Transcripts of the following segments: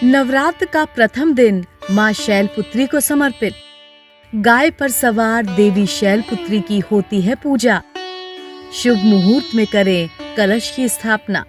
नवरात्र का प्रथम दिन माँ शैलपुत्री को समर्पित। गाय पर सवार देवी शैलपुत्री की होती है पूजा। शुभ मुहूर्त में करें कलश की स्थापना।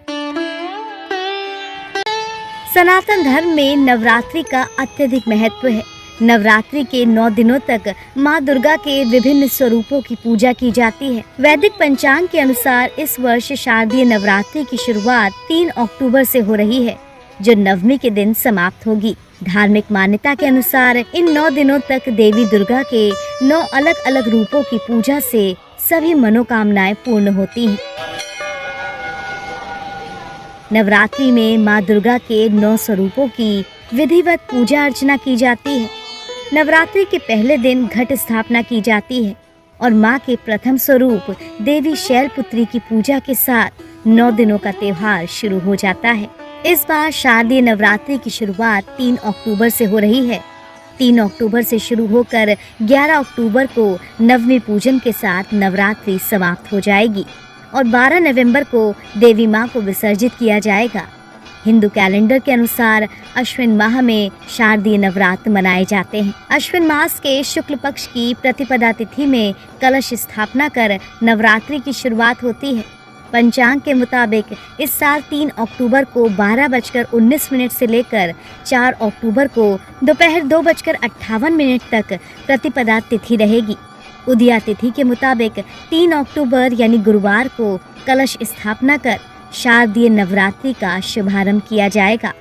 सनातन धर्म में नवरात्रि का अत्यधिक महत्व है। नवरात्रि के 9 दिनों तक माँ दुर्गा के विभिन्न स्वरूपों की पूजा की जाती है। वैदिक पंचांग के अनुसार इस वर्ष शारदीय नवरात्रि की शुरुआत 3 अक्टूबर से हो रही है, जो नवमी के दिन समाप्त होगी। धार्मिक मान्यता के अनुसार इन 9 दिनों तक देवी दुर्गा के 9 अलग अलग रूपों की पूजा से सभी मनोकामनाएं पूर्ण होती हैं। नवरात्रि में माँ दुर्गा के 9 स्वरूपों की विधिवत पूजा अर्चना की जाती है। नवरात्रि के पहले दिन घट स्थापना की जाती है और माँ के प्रथम स्वरूप देवी शैलपुत्री की पूजा के साथ 9 दिनों का त्योहार शुरू हो जाता है। इस बार शारदीय नवरात्रि की शुरुआत 3 अक्टूबर से हो रही है। 3 अक्टूबर से शुरू होकर 11 अक्टूबर को नवमी पूजन के साथ नवरात्रि समाप्त हो जाएगी और 12 नवंबर को देवी माँ को विसर्जित किया जाएगा। हिंदू कैलेंडर के अनुसार अश्विन माह में शारदीय नवरात्र मनाए जाते हैं। अश्विन मास के शुक्ल पक्ष की प्रतिपदा तिथि में कलश स्थापना कर नवरात्रि की शुरुआत होती है। पंचांग के मुताबिक इस साल 3 अक्टूबर को 12:19 से लेकर 4 अक्टूबर को दोपहर 2:58 तक प्रतिपदा तिथि रहेगी। उदया तिथि के मुताबिक 3 अक्टूबर यानी गुरुवार को कलश स्थापना कर शारदीय नवरात्रि का शुभारंभ किया जाएगा।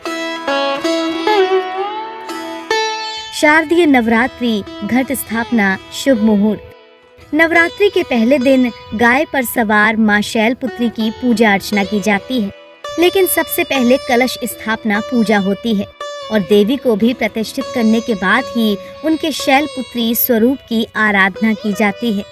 शारदीय नवरात्रि घट स्थापना शुभ मुहूर्त। नवरात्रि के पहले दिन गाय पर सवार माँ शैलपुत्री की पूजा अर्चना की जाती है, लेकिन सबसे पहले कलश स्थापना पूजा होती है और देवी को भी प्रतिष्ठित करने के बाद ही उनके शैलपुत्री स्वरूप की आराधना की जाती है।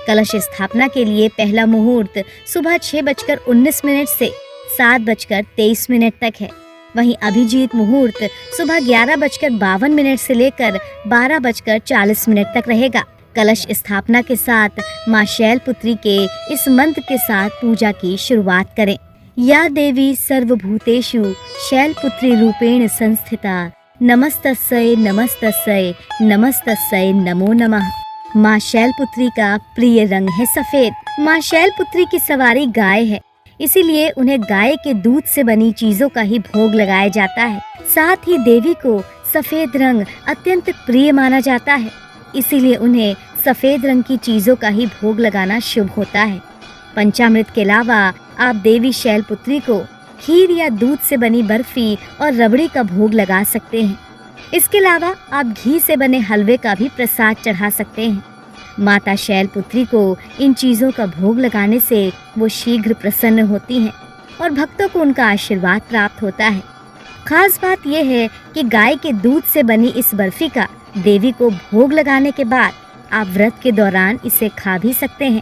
कलश स्थापना के लिए पहला मुहूर्त सुबह 6:19 से 7:23 तक है। वहीं अभिजीत मुहूर्त सुबह 11:52 से लेकर 12:40 तक रहेगा। कलश स्थापना के साथ माँ शैलपुत्री के इस मंत्र के साथ पूजा की शुरुआत करें। या देवी सर्वभूतेषु शैलपुत्री रूपेण संस्थिता नमस्तस्यै नमस्तस्यै नमस्तस्यै नमो नमः। माँ शैलपुत्री का प्रिय रंग है सफेद। माँ शैलपुत्री की सवारी गाय है, इसीलिए उन्हें गाय के दूध से बनी चीजों का ही भोग लगाया जाता है। साथ ही देवी को सफेद रंग अत्यंत प्रिय माना जाता है, इसीलिए उन्हें सफेद रंग की चीजों का ही भोग लगाना शुभ होता है। पंचामृत के अलावा आप देवी शैलपुत्री को खीर या दूध से बनी बर्फी और रबड़ी का भोग लगा सकते हैं। इसके अलावा आप घी से बने हलवे का भी प्रसाद चढ़ा सकते हैं। माता शैलपुत्री को इन चीजों का भोग लगाने से वो शीघ्र प्रसन्न होती हैं और भक्तों को उनका आशीर्वाद प्राप्त होता है। खास बात यह है कि गाय के दूध से बनी इस बर्फी का देवी को भोग लगाने के बाद आप व्रत के दौरान इसे खा भी सकते हैं।